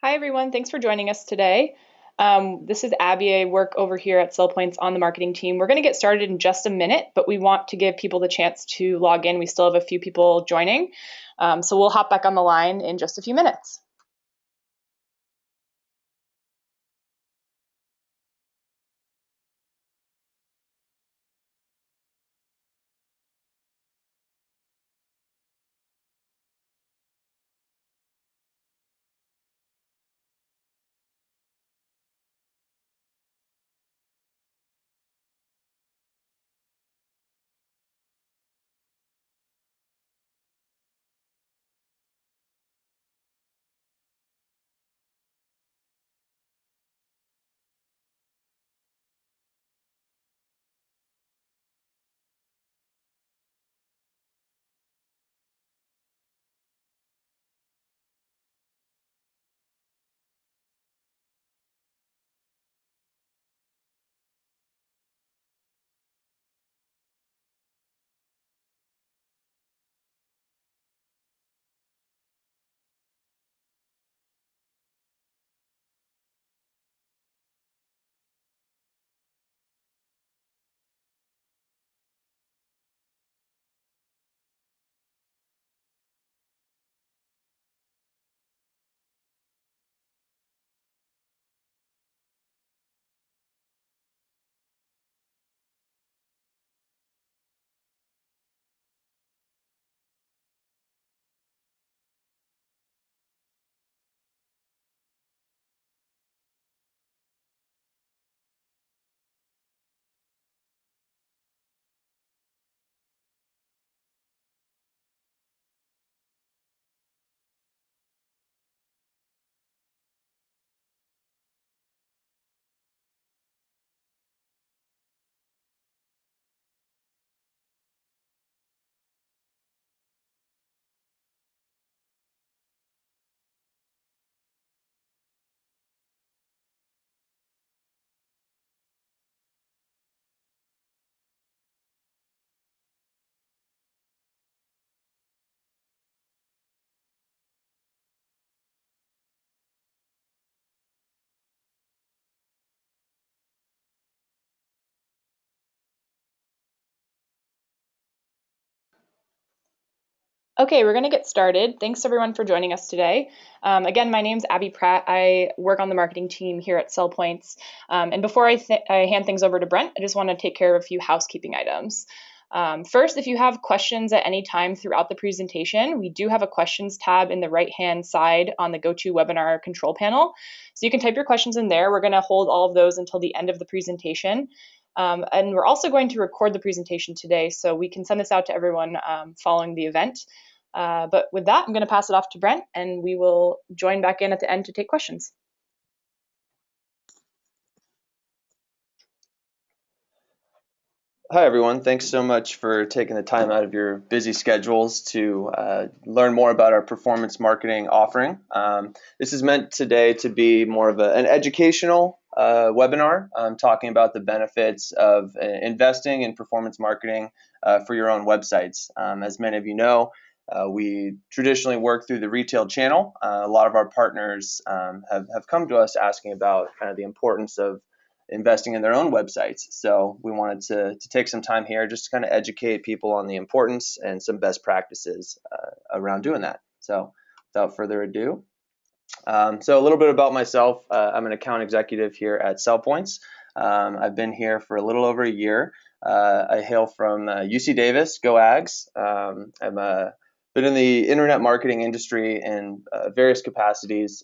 Hi, everyone. Thanks for joining us today. This is Abby. I work over here at Sellpoints on the marketing team. We're going to get started in just a minute, but we want to give people the chance to log in. We still have a few people joining, so we'll hop back on the line in just a few minutes. Okay, we're going to get started. Thanks everyone for joining us today. Again, my name's Abby Pratt. I work on the marketing team here at Sellpoints. And before I hand things over to Brent, I just want to take care of a few housekeeping items. First, if you have questions at any time throughout the presentation, we do have a questions tab in the right-hand side on the GoToWebinar control panel. So you can type your questions in there. We're going to hold all of those until the end of the presentation. And we're also going to record the presentation today, so we can send this out to everyone following the event. But with that, I'm going to pass it off to Brent, and we will join back in at the end to take questions. Hi, everyone. Thanks so much for taking the time out of your busy schedules to learn more about our performance marketing offering. This is meant today to be more of an educational webinar, talking about the benefits of investing in performance marketing for your own websites. As many of you know, we traditionally work through the retail channel. A lot of our partners have come to us asking about kind of the importance of investing in their own websites. So we wanted to take some time here just to kind of educate people on the importance and some best practices around doing that. So without further ado, so a little bit about myself. I'm an account executive here at Sellpoints. I've been here for a little over a year. I hail from UC Davis, go Ags. Been in the internet marketing industry in various capacities.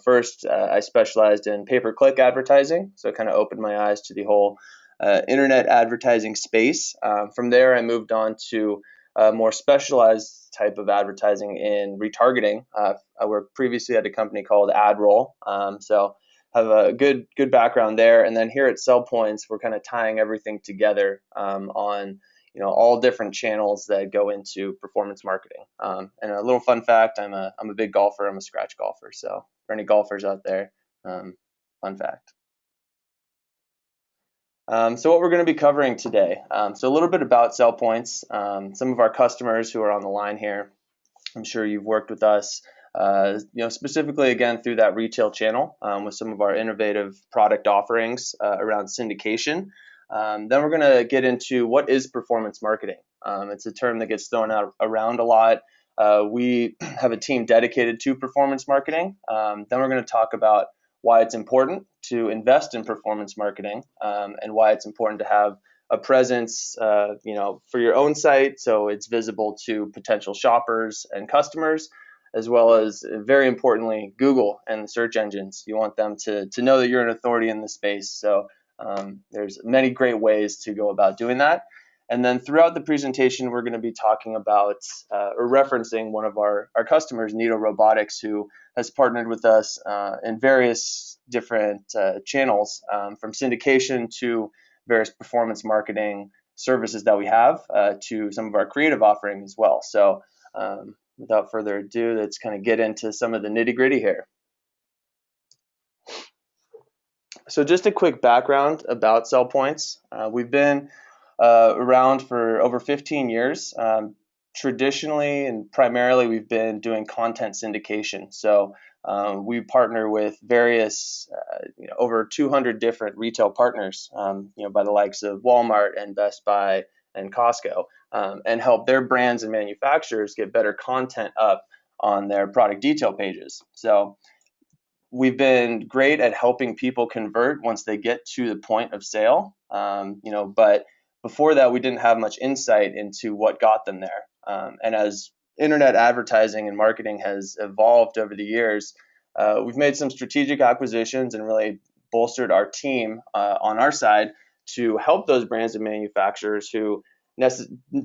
First I specialized in pay-per-click advertising, so it kind of opened my eyes to the whole internet advertising space. From there, I moved on to a more specialized type of advertising in retargeting. I worked previously at a company called AdRoll, so have a good background there. And then here at Sellpoints, we're kind of tying everything together on all different channels that go into performance marketing. And a little fun fact: I'm a big golfer. I'm a scratch golfer. So for any golfers out there, fun fact. So what we're going to be covering today. So a little bit about Sellpoints. Some of our customers who are on the line here, I'm sure you've worked with us specifically again through that retail channel with some of our innovative product offerings around syndication. Then we're going to get into what is performance marketing. It's a term that gets thrown out around a lot. We have a team dedicated to performance marketing. Then we're going to talk about why it's important to invest in performance marketing and why it's important to have a presence, for your own site so it's visible to potential shoppers and customers, as well as, very importantly, Google and the search engines. You want them to know that you're an authority in the space. So there's many great ways to go about doing that. And then throughout the presentation, we're going to be talking about or referencing one of our customers, Nito Robotics, who has partnered with us in various different channels, from syndication to various performance marketing services that we have to some of our creative offering as well. So without further ado, let's kind of get into some of the nitty gritty here. So just a quick background about Sellpoints. We've been around for over 15 years. Traditionally and primarily, we've been doing content syndication. So we partner with various, over 200 different retail partners, by the likes of Walmart and Best Buy and Costco, and help their brands and manufacturers get better content up on their product detail pages. So we've been great at helping people convert once they get to the point of sale, but before that, we didn't have much insight into what got them there. And as internet advertising and marketing has evolved over the years, we've made some strategic acquisitions and really bolstered our team on our side to help those brands and manufacturers who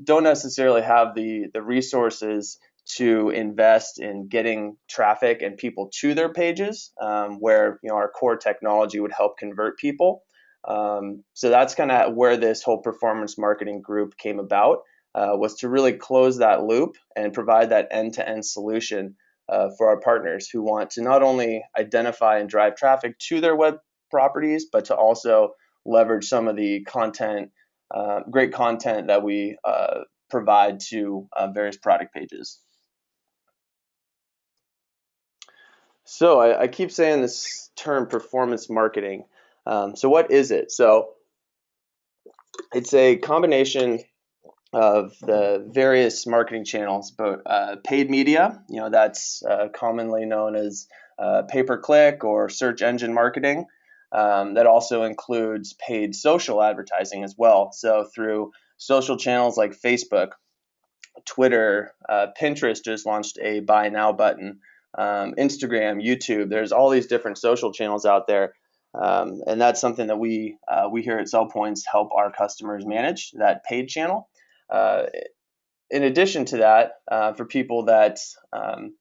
don't necessarily have the resources to invest in getting traffic and people to their pages, where our core technology would help convert people. So that's kind of where this whole performance marketing group came about, was to really close that loop and provide that end-to-end solution for our partners who want to not only identify and drive traffic to their web properties, but to also leverage some of the content, great content that we provide to various product pages. So I keep saying this term performance marketing. So what is it? So it's a combination of the various marketing channels, but paid media, that's commonly known as pay-per-click or search engine marketing. That also includes paid social advertising as well. So through social channels like Facebook, Twitter, Pinterest just launched a buy now button, Instagram, YouTube. There's all these different social channels out there. And that's something that we here at Sellpoints help our customers manage, that paid channel. In addition to that, for people that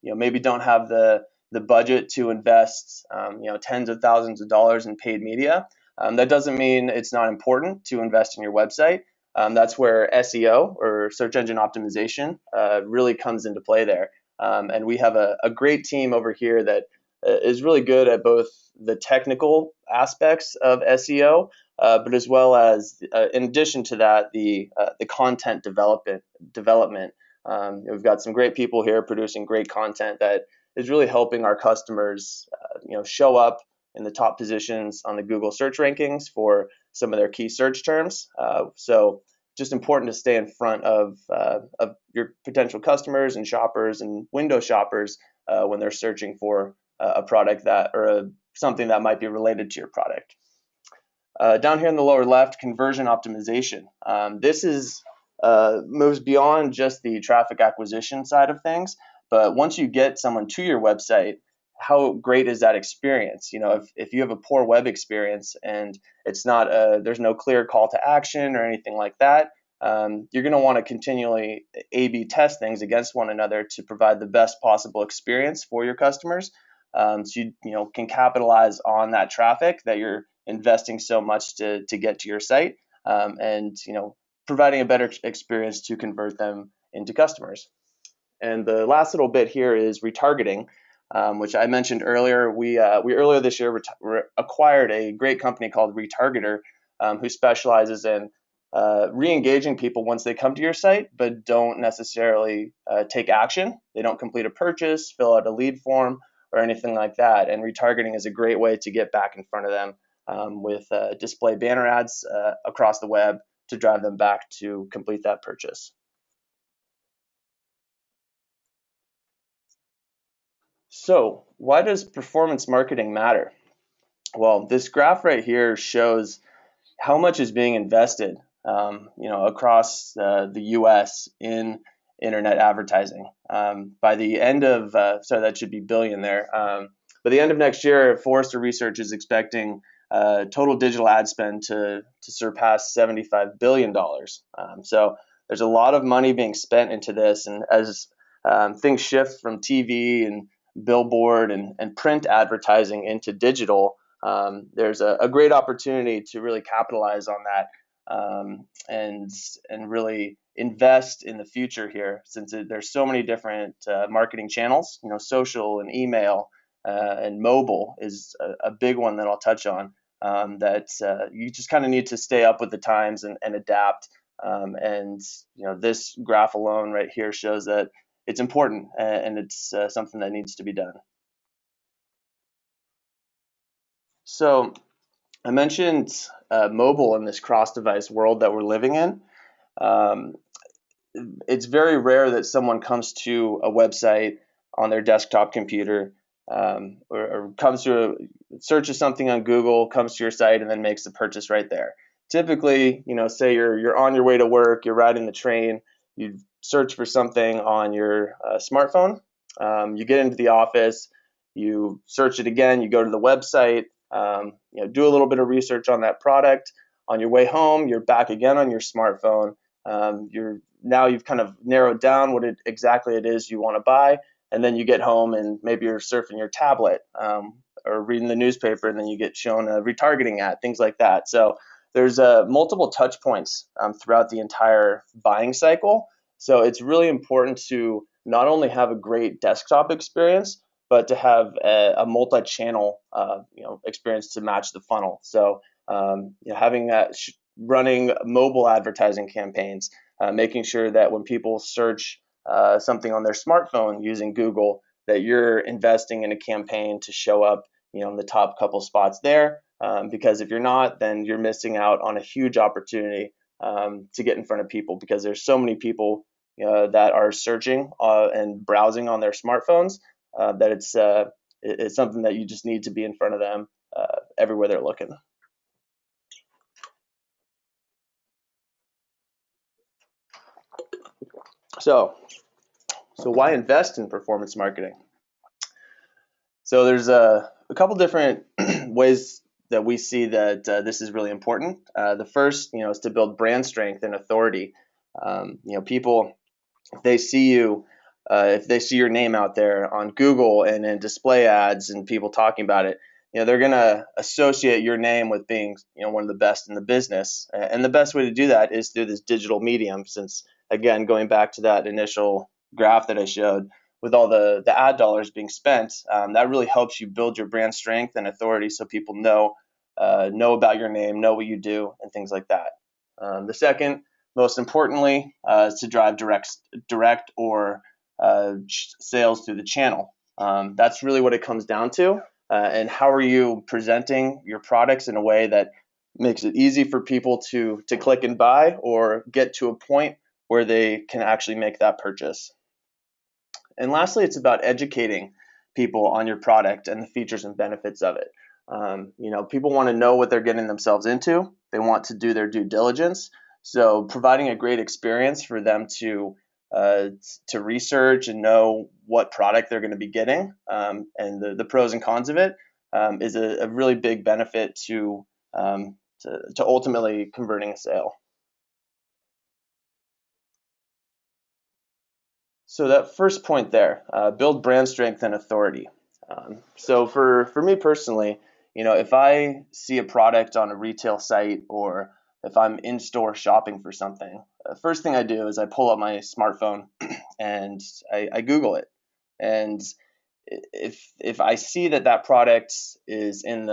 maybe don't have the budget to invest tens of thousands of dollars in paid media, that doesn't mean it's not important to invest in your website. That's where SEO or search engine optimization really comes into play there. And we have a great team over here that is really good at both the technical aspects of SEO, but as well as, in addition to that, the content development. We've got some great people here producing great content that is really helping our customers, show up in the top positions on the Google search rankings for some of their key search terms. So just important to stay in front of your potential customers and shoppers and window shoppers when they're searching for a product something that might be related to your product. Down here in the lower left, conversion optimization. This moves beyond just the traffic acquisition side of things, but once you get someone to your website, how great is that experience? If you have a poor web experience and it's not there's no clear call to action or anything like that, you're going to want to continually A/B test things against one another to provide the best possible experience for your customers. So you can capitalize on that traffic that you're investing so much to get to your site, and providing a better experience to convert them into customers. And the last little bit here is retargeting, which I mentioned earlier. We earlier this year acquired a great company called Retargeter, who specializes in re-engaging people once they come to your site, but don't necessarily take action. They don't complete a purchase, fill out a lead form, or anything like that. And retargeting is a great way to get back in front of them with display banner ads across the web to drive them back to complete that purchase. So, why does performance marketing matter? Well, this graph right here shows how much is being invested, across the U.S. in internet advertising. By the end of, sorry, that should be billion there. By the end of next year, Forrester Research is expecting total digital ad spend to surpass $75 billion. So there's a lot of money being spent into this, and as things shift from TV and billboard and print advertising into digital, there's a great opportunity to really capitalize on that, and really invest in the future here, since there's so many different marketing channels. Social and email and mobile is a big one that I'll touch on. That you just kind of need to stay up with the times and adapt. And this graph alone right here shows that it's important, and it's something that needs to be done. So I mentioned mobile in this cross-device world that we're living in. Um, it's very rare that someone comes to a website on their desktop computer, or comes to searches something on Google, comes to your site, and then makes the purchase right there. Typically, say you're on your way to work, you're riding the train, you search for something on your smartphone, you get into the office, you search it again, you go to the website, do a little bit of research on that product. On your way home, you're back again on your smartphone. You've kind of narrowed down what exactly it is you want to buy, and then you get home and maybe you're surfing your tablet, or reading the newspaper, and then you get shown a retargeting ad, things like that. So there's multiple touch points throughout the entire buying cycle. So it's really important to not only have a great desktop experience, but to have a multi-channel experience to match the funnel. So having that running mobile advertising campaigns, making sure that when people search something on their smartphone using Google, that you're investing in a campaign to show up in the top couple spots there. Because if you're not, then you're missing out on a huge opportunity to get in front of people, because there's so many people that are searching and browsing on their smartphones, that it's something that you just need to be in front of them everywhere they're looking. So why invest in performance marketing? So there's a couple different ways that we see that this is really important. The first, is to build brand strength and authority. People, if they see you, if they see your name out there on Google and in display ads and people talking about it, they're going to associate your name with being, one of the best in the business. And the best way to do that is through this digital medium, since, again, going back to that initial graph that I showed, with all the ad dollars being spent, that really helps you build your brand strength and authority, so people know about your name, know what you do, and things like that. The second, most importantly, is to drive direct or sales through the channel. That's really what it comes down to. And how are you presenting your products in a way that makes it easy for people to click and buy, or get to a point where they can actually make that purchase. And lastly, it's about educating people on your product and the features and benefits of it. People want to know what they're getting themselves into. They want to do their due diligence. So providing a great experience for them to research and know what product they're going to be getting, and the pros and cons of it, is a really big benefit to ultimately converting a sale. So that first point there, build brand strength and authority. So for me personally, if I see a product on a retail site, or if I'm in store shopping for something, the first thing I do is I pull up my smartphone and I Google it. And if I see that product is in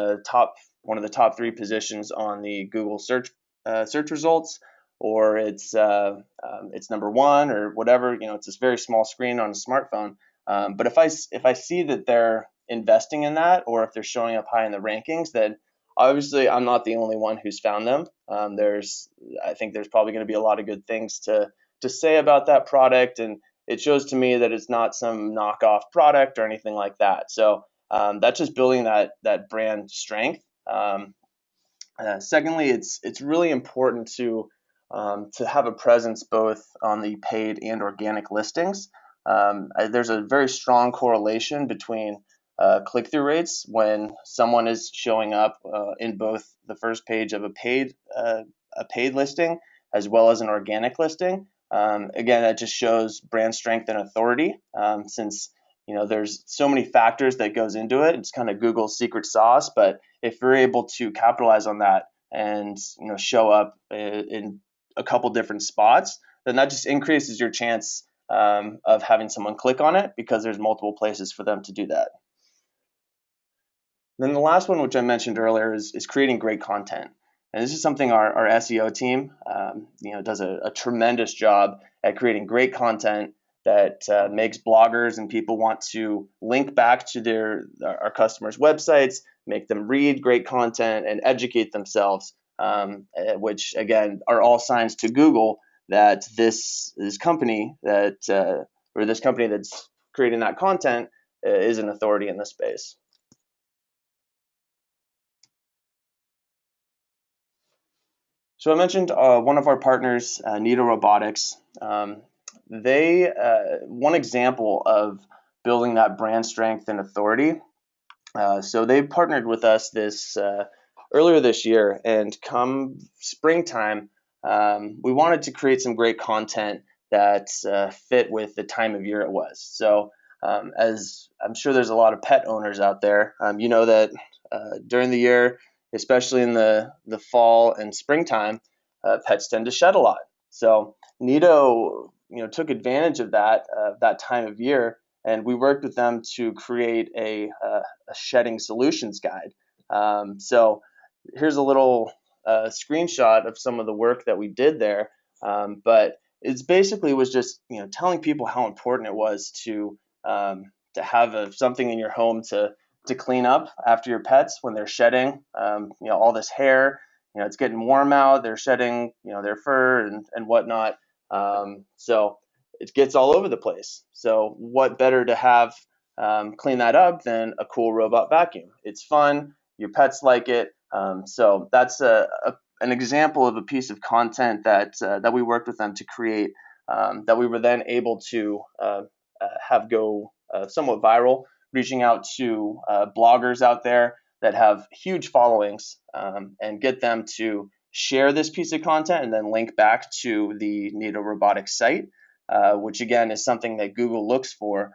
one of the top 3 positions on the Google search results, or it's number one or whatever. It's this very small screen on a smartphone. But if I see that they're investing in that, or if they're showing up high in the rankings, then obviously I'm not the only one who's found them. I think there's probably going to be a lot of good things to say about that product, and it shows to me that it's not some knockoff product or anything like that. So that's just building that brand strength. Secondly, it's really important to have a presence both on the paid and organic listings. There's a very strong correlation between click-through rates when someone is showing up in both the first page of a paid listing as well as an organic listing. Again, that just shows brand strength and authority. Since there's so many factors that goes into it, it's kind of Google's secret sauce. But if you're able to capitalize on that and show up in a couple different spots, then that just increases your chance of having someone click on it because there's multiple places for them to do that. Then the last one, which I mentioned earlier, is creating great content. And this is something our SEO team does a tremendous job at creating great content that makes bloggers and people want to link back to our customers' websites, make them read great content and educate themselves, which again are all signs to Google that this company that's creating that content is an authority in this space. So I mentioned one of our partners, Nito Robotics. One example of building that brand strength and authority. So they partnered with us earlier this year, and come springtime, we wanted to create some great content that fit with the time of year it was. So as I'm sure there's a lot of pet owners out there, that during the year, especially in the fall and springtime, pets tend to shed a lot. So Nito, took advantage of that time of year, and we worked with them to create a shedding solutions guide. So here's a little screenshot of some of the work that we did there. But it's basically was just telling people how important it was to have something in your home to clean up after your pets when they're shedding. All this hair. It's getting warm out. They're shedding their fur and whatnot. So it gets all over the place. So what better to have clean that up than a cool robot vacuum? It's fun. Your pets like it. So that's an example of a piece of content that we worked with them to create, that we were then able to have go somewhat viral, reaching out to bloggers out there that have huge followings, and get them to share this piece of content and then link back to the Nito Robotics site, which again is something that Google looks for.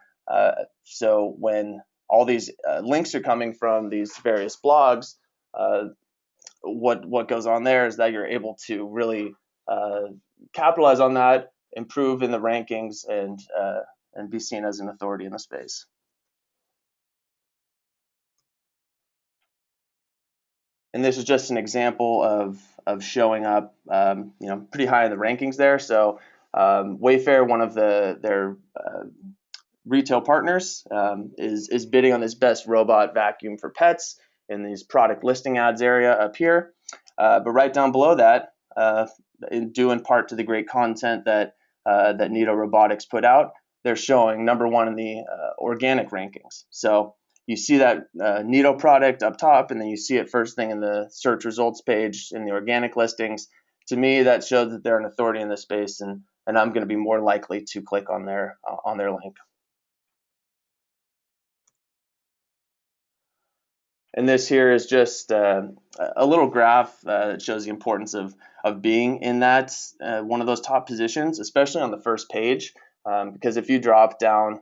So when all these links are coming from these various blogs, what goes on there is that you're able to really capitalize on that, improve in the rankings, and be seen as an authority in the space. And this is just an example of showing up, pretty high in the rankings there. So Wayfair, one of their retail partners, is bidding on this best robot vacuum for pets in these product listing ads area up here. But right down below that, due in part to the great content that Nito Robotics put out, they're showing number one in the organic rankings. So you see that Nito product up top, and then you see it first thing in the search results page in the organic listings. To me, that shows that they're an authority in this space, and I'm going to be more likely to click on their link. And this here is just a little graph that shows the importance of being in that one of those top positions, especially on the first page, because if you drop down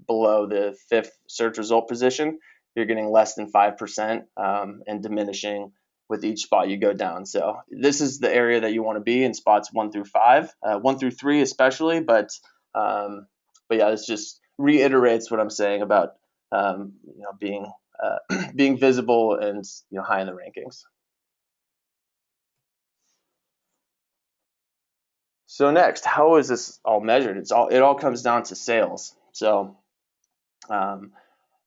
below the 5th search result position, you're getting less than 5% and diminishing with each spot you go down. So this is the area that you want to be in, spots 1 through 5, 1 through 3 especially. But yeah, this just reiterates what I'm saying about being being visible and high in the rankings. So next, how is this all measured? It all comes down to sales. So um,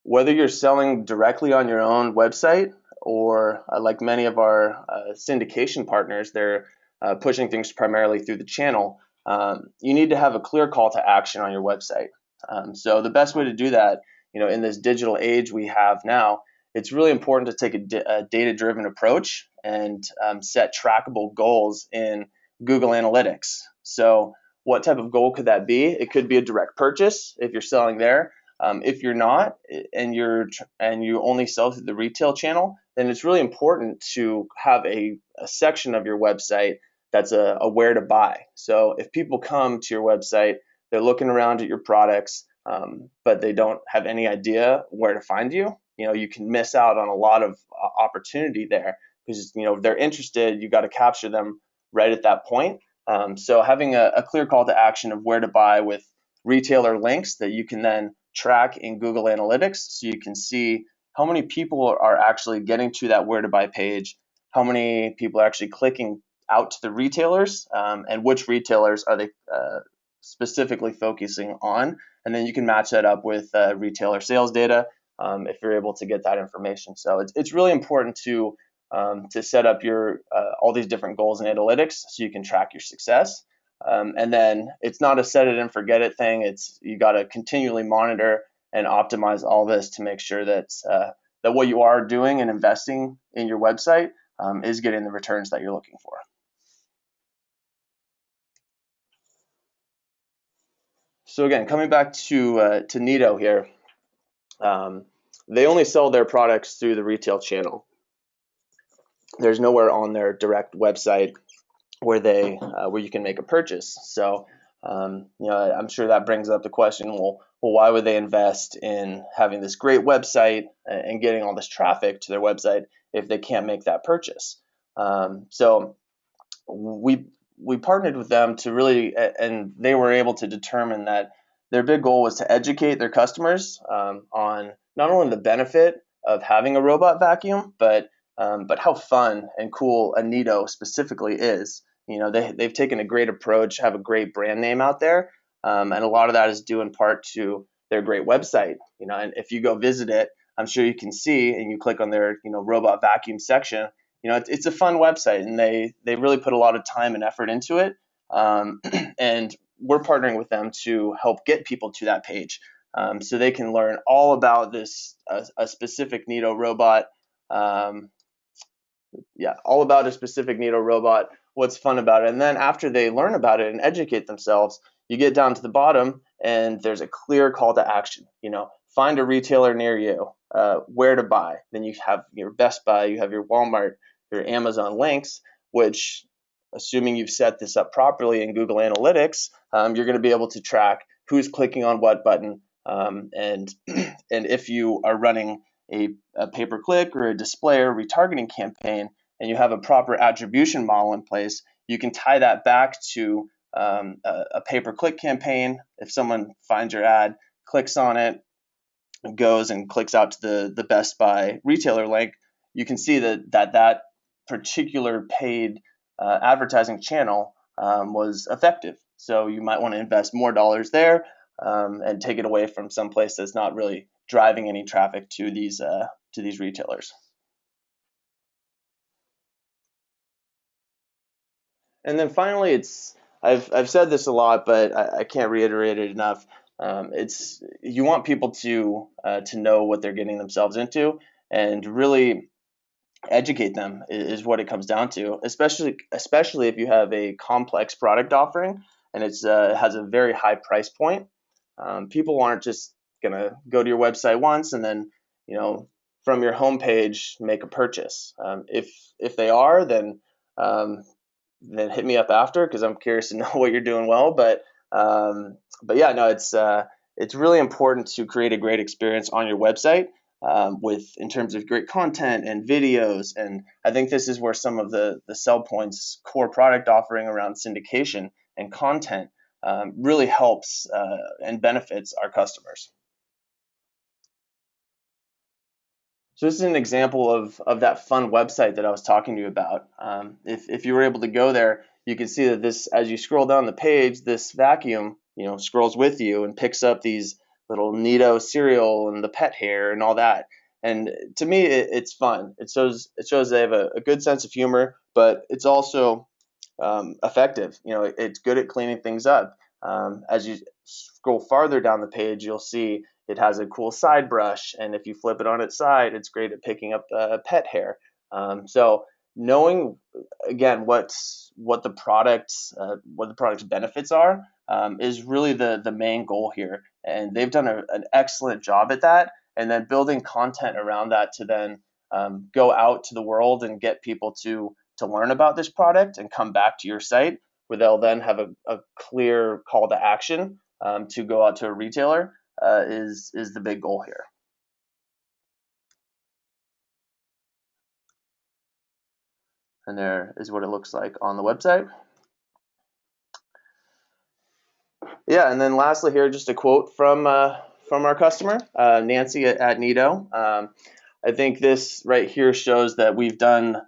whether you're selling directly on your own website or like many of our syndication partners, they're pushing things primarily through the channel. You need to have a clear call to action on your website. So the best way to do that, in this digital age we have now, it's really important to take a data-driven approach and set trackable goals in Google Analytics. So what type of goal could that be? It could be a direct purchase if you're selling there. If you're not, and you only sell through the retail channel, then it's really important to have a section of your website that's a where to buy. So if people come to your website, they're looking around at your products, but they don't have any idea where to find you. You can miss out on a lot of opportunity there because if they're interested, you got to capture them right at that point. So having a clear call to action of where to buy with retailer links that you can then track in Google Analytics, so you can see how many people are actually getting to that where to buy page, how many people are actually clicking out to the retailers, and which retailers are they specifically focusing on, and then you can match that up with retailer sales data if you're able to get that information. So it's really important to set up your all these different goals in analytics so you can track your success. And then it's not a set it and forget it thing. You got to continually monitor and optimize all this to make sure that that what you are doing and investing in your website is getting the returns that you're looking for. So again, coming back to Nito here, they only sell their products through the retail channel. There's nowhere on their direct website where you can make a purchase. So I'm sure that brings up the question, well, why would they invest in having this great website and getting all this traffic to their website if they can't make that purchase? So we partnered with them to really, and they were able to determine that their big goal was to educate their customers on not only the benefit of having a robot vacuum, but how fun and cool a Nito specifically is. They've taken a great approach, have a great brand name out there, and a lot of that is due in part to their great website. And if you go visit it, I'm sure you can see, and you click on their robot vacuum section. It's a fun website, and they really put a lot of time and effort into it. And we're partnering with them to help get people to that page, so they can learn all about this a specific Nito robot. All about a specific Nito robot, what's fun about it. And then after they learn about it and educate themselves, you get down to the bottom and there's a clear call to action. Find a retailer near you, where to buy. Then you have your Best Buy, you have your Walmart, your Amazon links, which, assuming you've set this up properly in Google Analytics, you're going to be able to track who's clicking on what button, and and if you are running a pay-per-click or a display or retargeting campaign, and you have a proper attribution model in place, you can tie that back to a pay-per-click campaign. If someone finds your ad, clicks on it, goes and clicks out to the Best Buy retailer link, you can see that particular paid advertising channel was effective. So you might want to invest more dollars there and take it away from some place that's not really driving any traffic to these retailers. And then finally, I've said this a lot, but I can't reiterate it enough. It's you want people to know what they're getting themselves into, and really educate them is what it comes down to. Especially if you have a complex product offering and it has a very high price point. People aren't just gonna go to your website once and then from your homepage make a purchase. If they are, then hit me up after because I'm curious to know what you're doing well. But yeah, no, it's really important to create a great experience on your website in terms of great content and videos. And I think this is where some of the Sellpoints core product offering around syndication and content really helps and benefits our customers. So this is an example of that fun website that I was talking to you about. If you were able to go there, you can see that this, as you scroll down the page, this vacuum, scrolls with you and picks up these little Nido cereal and the pet hair and all that. And to me, it's fun. It shows they have a good sense of humor, but it's also effective. It's good at cleaning things up. As you scroll farther down the page, you'll see it has a cool side brush, and if you flip it on its side, it's great at picking up pet hair. So knowing again what the product's benefits are is really the main goal here, and they've done an excellent job at that. And then building content around that to then go out to the world and get people to learn about this product and come back to your site, where they'll then have a clear call to action to go out to a retailer is the big goal here. And there is what it looks like on the website. Yeah, and then lastly here, just a quote from our customer, Nancy at Nido. I think this right here shows that we've done,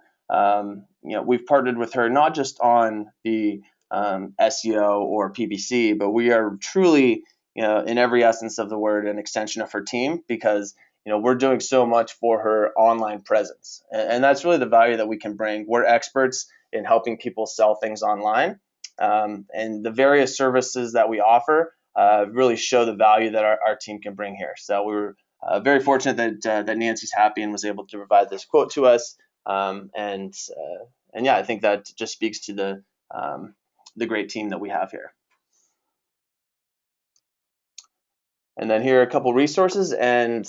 we've partnered with her not just on the SEO or PPC, but we are truly, in every essence of the word, an extension of her team, because we're doing so much for her online presence, and that's really the value that we can bring. We're experts in helping people sell things online, and the various services that we offer really show the value that our team can bring here. So we were very fortunate that Nancy's happy and was able to provide this quote to us, and yeah, I think that just speaks to the great team that we have here. And then here are a couple resources, and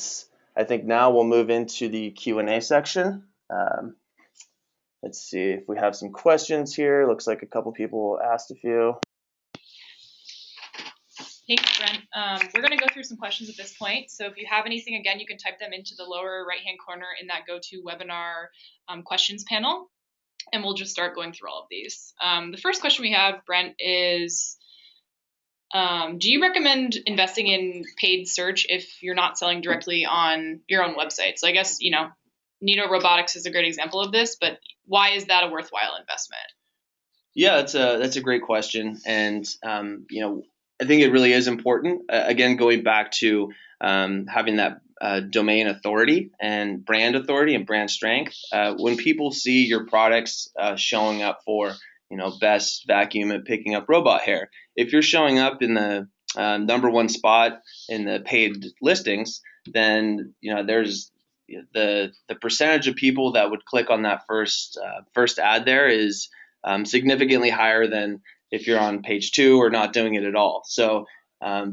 I think now we'll move into the Q&A section. Let's see if we have some questions here. Looks like a couple people asked a few. Thanks, Brent. We're going to go through some questions at this point. So if you have anything, again, you can type them into the lower right-hand corner in that GoToWebinar questions panel, and we'll just start going through all of these. The first question we have, Brent, is do you recommend investing in paid search if you're not selling directly on your own website? So I guess, Nido Robotics is a great example of this, but why is that a worthwhile investment? Yeah, that's a great question, and I think it really is important. Again, going back to having that domain authority and brand strength. When people see your products showing up for best vacuum at picking up robot hair, if you're showing up in the number one spot in the paid listings, then there's the percentage of people that would click on that first ad there is significantly higher than if you're on page 2 or not doing it at all. So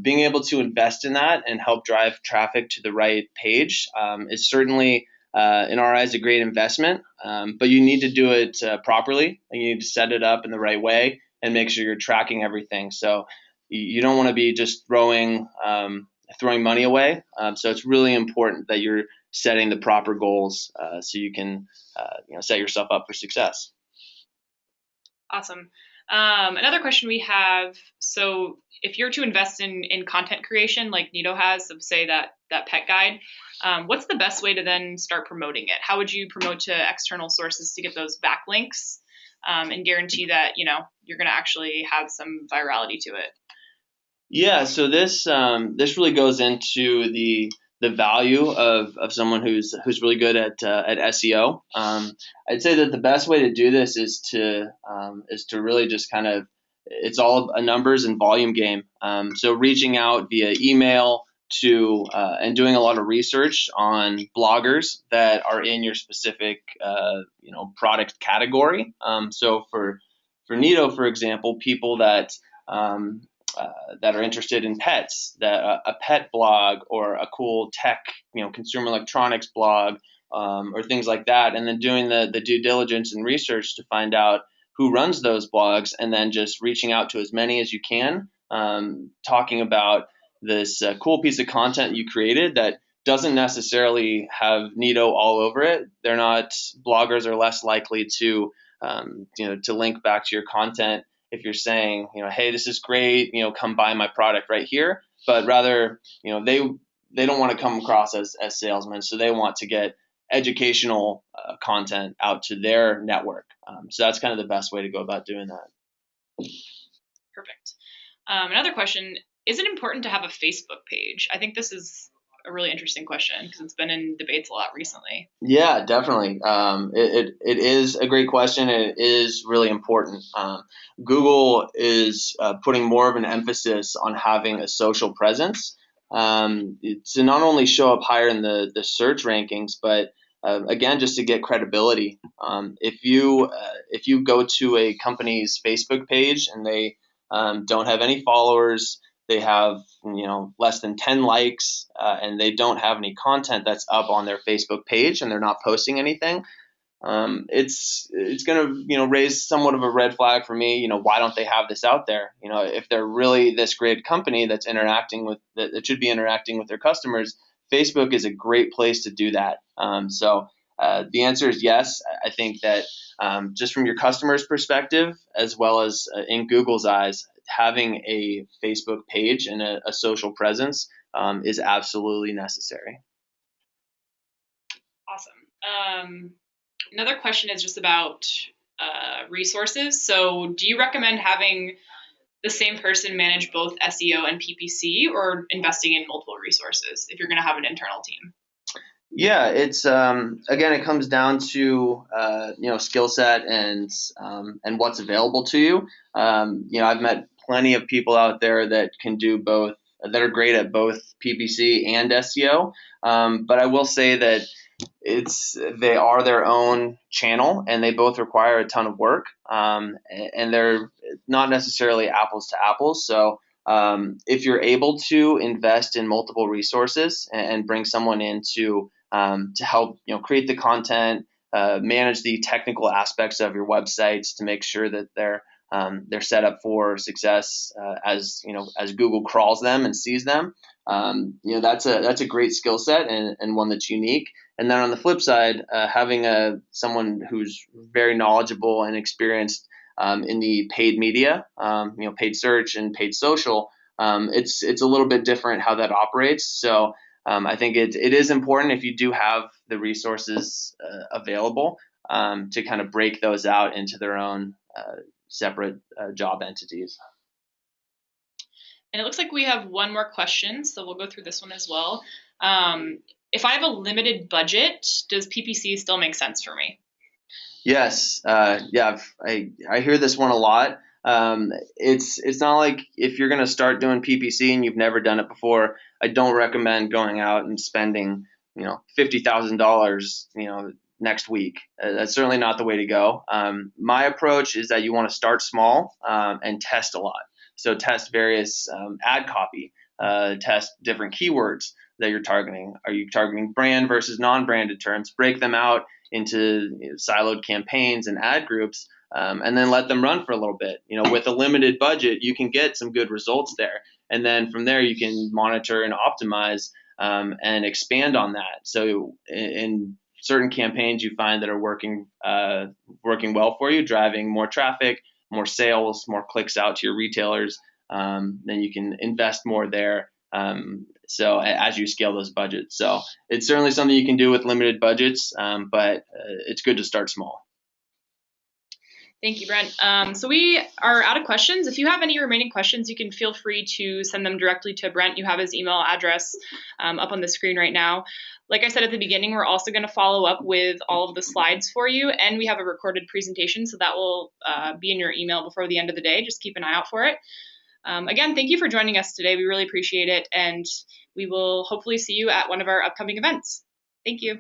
being able to invest in that and help drive traffic to the right page is certainly, in our eyes, a great investment. But you need to do it properly, and you need to set it up in the right way and make sure you're tracking everything. So you don't want to be just throwing money away. So it's really important that you're setting the proper goals so you can set yourself up for success. Awesome. Another question we have, so if you're to invest in content creation like Nido has, so say that pet guide, what's the best way to then start promoting it? How would you promote to external sources to get those backlinks and guarantee that you're going to actually have some virality to it? Yeah, so this really goes into the value of someone who's really good at SEO. I'd say that the best way to do this is to really just kind of, it's all a numbers and volume game. So reaching out via email to and doing a lot of research on bloggers that are in your specific product category. So for Nido, for example, people that are interested in pets, that a pet blog or a cool tech, consumer electronics blog, or things like that, and then doing the due diligence and research to find out who runs those blogs, and then just reaching out to as many as you can, talking about this cool piece of content you created that doesn't necessarily have Nido all over it. Bloggers are less likely to link back to your content if you're saying, hey, this is great, come buy my product right here, but rather, they don't want to come across as salesmen, so they want to get educational content out to their network. So that's kind of the best way to go about doing that. Perfect. Another question, is it important to have a Facebook page? I think this is a really interesting question because it's been in debates a lot recently. Yeah, definitely. It is a great question, and it is really important. Google is putting more of an emphasis on having a social presence to not only show up higher in the search rankings, but again, just to get credibility. If you go to a company's Facebook page and they don't have any followers, they have less than 10 likes, and they don't have any content that's up on their Facebook page, and they're not posting anything, it's going to raise somewhat of a red flag for me. Why don't they have this out there? If they're really this great company that's interacting with that should be interacting with their customers, Facebook is a great place to do that. The answer is yes. I think that just from your customer's perspective, as well as in Google's eyes, having a Facebook page and a social presence is absolutely necessary. Awesome. Another question is just about resources. So, do you recommend having the same person manage both SEO and PPC, or investing in multiple resources if you're going to have an internal team? Yeah, it's again, it comes down to skill set and what's available to you. I've met plenty of people out there that can do both, that are great at both PPC and SEO. But I will say that they are their own channel, and they both require a ton of work, and they're not necessarily apples to apples. So if you're able to invest in multiple resources and bring someone in to help create the content, manage the technical aspects of your websites to make sure that they're set up for success as Google crawls them and sees them. That's a great skill set and one that's unique. And then on the flip side, having someone who's very knowledgeable and experienced in the paid media, paid search and paid social, it's a little bit different how that operates. So I think it is important, if you do have the resources available, to kind of break those out into their own separate job entities. And it looks like we have one more question, so we'll go through this one as well. If I have a limited budget, does PPC still make sense for me? Yes. Yeah. I hear this one a lot. It's not like if you're going to start doing PPC and you've never done it before, I don't recommend going out and spending $50,000 next week. That's certainly not the way to go. My approach is that you want to start small and test a lot. So test various ad copy, test different keywords that you're targeting. Are you targeting brand versus non-branded terms? Break them out into siloed campaigns and ad groups, and then let them run for a little bit. With a limited budget, you can get some good results there, and then from there you can monitor and optimize and expand on that. So in certain campaigns you find that are working well for you, driving more traffic, more sales, more clicks out to your retailers, then you can invest more there. So as you scale those budgets, so it's certainly something you can do with limited budgets, but it's good to start small. Thank you, Brent. So we are out of questions. If you have any remaining questions, you can feel free to send them directly to Brent. You have his email address up on the screen right now. Like I said at the beginning, we're also going to follow up with all of the slides for you, and we have a recorded presentation, so that will be in your email before the end of the day. Just keep an eye out for it. Again, thank you for joining us today. We really appreciate it, and we will hopefully see you at one of our upcoming events. Thank you.